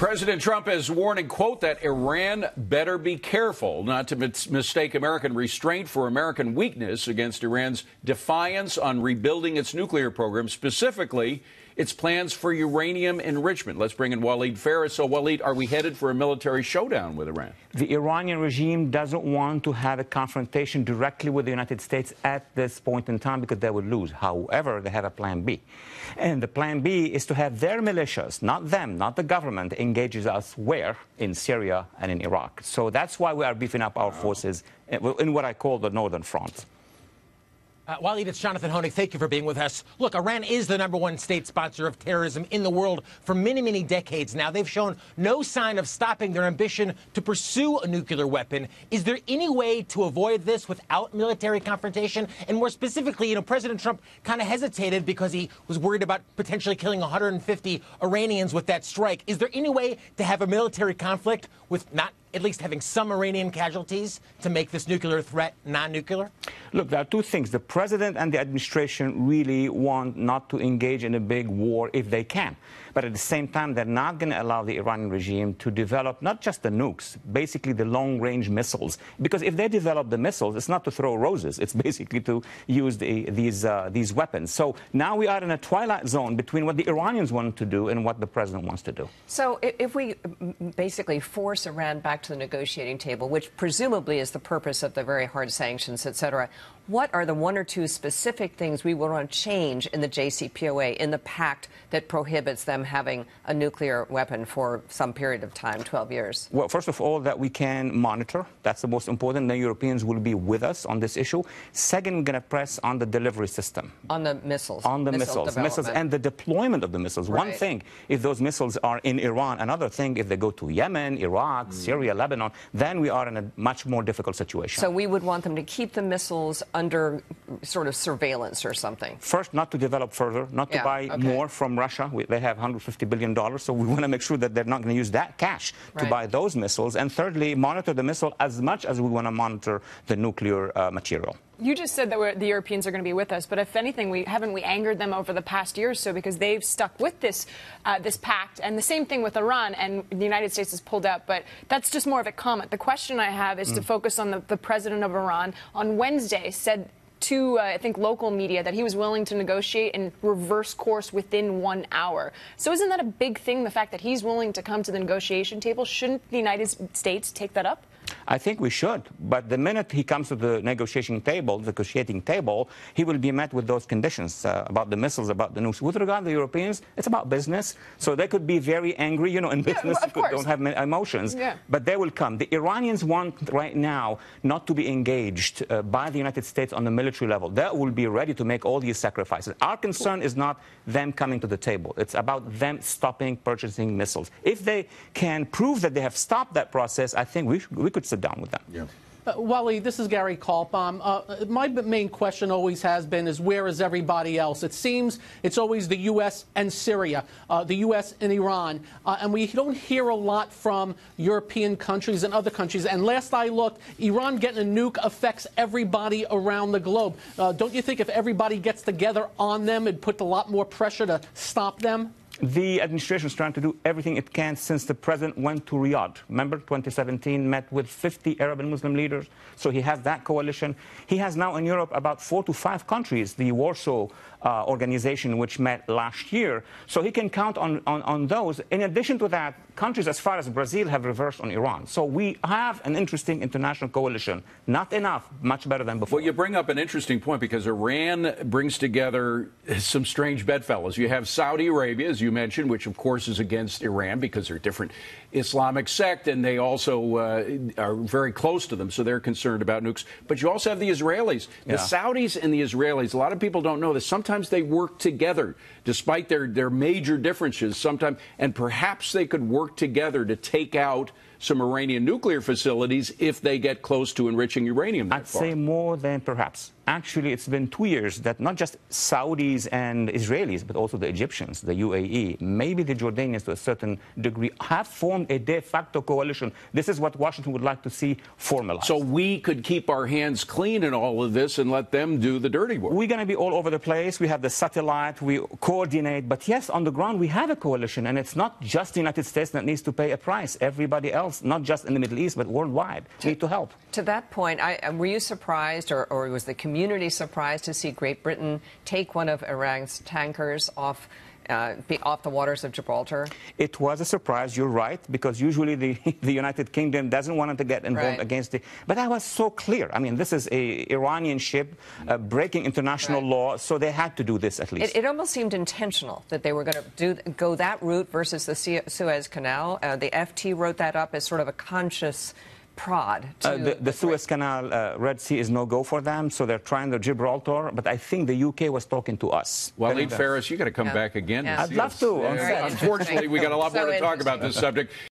President Trump is warning, quote, that Iran better be careful not to mistake American restraint for American weakness against Iran's defiance on rebuilding its nuclear program, specifically its plans for uranium enrichment. Let's bring in Phares. So, Waleed, are we headed for a military showdown with Iran? The Iranian regime doesn't want to have a confrontation directly with the United States at this point in time because they would lose. However, they have a plan B. And the plan B is to have their militias, not them, not the government, engages us where? In Syria and in Iraq. So that's why we are beefing up our forces in what I call the Northern Front. Waleed, it's Jonathan Honig. Thank you for being with us. Look, Iran is the #1 state sponsor of terrorism in the world for many, many decades now. They've shown no sign of stopping their ambition to pursue a nuclear weapon. Is there any way to avoid this without military confrontation? And more specifically, President Trump kind of hesitated because he was worried about potentially killing 150 Iranians with that strike. Is there any way to have a military conflict with not at least having some Iranian casualties to make this nuclear threat non-nuclear? Look, there are two things. The president and the administration really want not to engage in a big war if they can. But at the same time, they're not going to allow the Iranian regime to develop not just the nukes, basically the long-range missiles. Because if they develop the missiles, it's not to throw roses. It's basically to use these weapons. So now we are in a twilight zone between what the Iranians want to do and what the president wants to do. So if we basically force Iran back to the negotiating table, which presumably is the purpose of the very hard sanctions, et cetera, what are the one or two specific things we will want to change in the JCPOA, in the pact that prohibits them having a nuclear weapon for some period of time, 12 years? Well, first of all, that we can monitor. That's the most important. The Europeans will be with us on this issue. Second, we're going to press on the delivery system. On the missiles. On the missiles and the deployment of the missiles. Right. One thing, if those missiles are in Iran. Another thing, if they go to Yemen, Iraq, Syria, Lebanon, then we are in a much more difficult situation. So we would want them to keep the missiles under sort of surveillance or something? First, not to develop further, not to buy more from Russia. They have $150 billion, so we want to make sure that they're not going to use that cash to buy those missiles. And thirdly, monitor the missile as much as we want to monitor the nuclear material. You just said that the Europeans are going to be with us, but if anything, haven't we angered them over the past year or so because they've stuck with this pact, and the same thing with Iran, and the United States has pulled out. But that's just more of a comment. The question I have is to focus on the president of Iran. On Wednesday, said to, I think, local media that he was willing to negotiate and reverse course within 1 hour. So isn't that a big thing, the fact that he's willing to come to the negotiation table? Shouldn't the United States take that up? I think we should. But the minute he comes to the negotiating table, he will be met with those conditions about the missiles, about the nukes. With regard to the Europeans, it's about business. So they could be very angry, in business, don't have many emotions. Yeah. But they will come. The Iranians want right now not to be engaged by the United States on the military level. They will be ready to make all these sacrifices. Our concern is not them coming to the table. It's about them stopping purchasing missiles. If they can prove that they have stopped that process, I think we could sit down with them. Yeah. Waleed, this is Gary Kalpam. My main question always has been is where is everybody else? It seems it's always the U.S. and Syria, the U.S. and Iran, and we don't hear a lot from European countries and other countries. And last I looked, Iran getting a nuke affects everybody around the globe. Don't you think if everybody gets together on them, it'd put a lot more pressure to stop them? The administration is trying to do everything it can since the president went to Riyadh. Remember, 2017, met with 50 Arab and Muslim leaders. So he has that coalition. He has now in Europe about 4 to 5 countries, the Warsaw organization, which met last year. So he can count on those. In addition to that, countries as far as Brazil have reversed on Iran. So we have an interesting international coalition. Not enough, much better than before. Well, you bring up an interesting point because Iran brings together some strange bedfellows. You have Saudi Arabia, as you mentioned, which of course is against Iran because they're a different Islamic sect, and they also are very close to them, so they're concerned about nukes. But you also have the Israelis. The Saudis and the Israelis, a lot of people don't know this. Sometimes they work together, despite their major differences sometimes, and perhaps they could work together to take out some Iranian nuclear facilities if they get close to enriching uranium. I'd say more than perhaps. Actually, it's been 2 years that not just Saudis and Israelis, but also the Egyptians, the UAE, maybe the Jordanians to a certain degree, have formed a de facto coalition. This is what Washington would like to see formalized. So we could keep our hands clean in all of this and let them do the dirty work. We're going to be all over the place. We have the satellite. We coordinate. But yes, on the ground, we have a coalition. And it's not just the United States that needs to pay a price. Everybody else, not just in the Middle East, but worldwide, need to help. To that point, were you surprised, or was the community surprised to see Great Britain take one of Iran's tankers off the waters of Gibraltar? It was a surprise, you're right, because usually the United Kingdom doesn't want to get involved against it. But that was so clear. I mean, this is an Iranian ship breaking international law, so they had to do this at least. It almost seemed intentional that they were going to go that route versus the Suez Canal. The FT wrote that up as sort of a conscious prod. The Suez Canal, Red Sea is no-go for them, so they're trying the Gibraltar, but I think the UK was talking to us. Well, Phares, you got to come back again. Yeah. I'd love to. Unfortunately, we got a lot more to talk about this subject.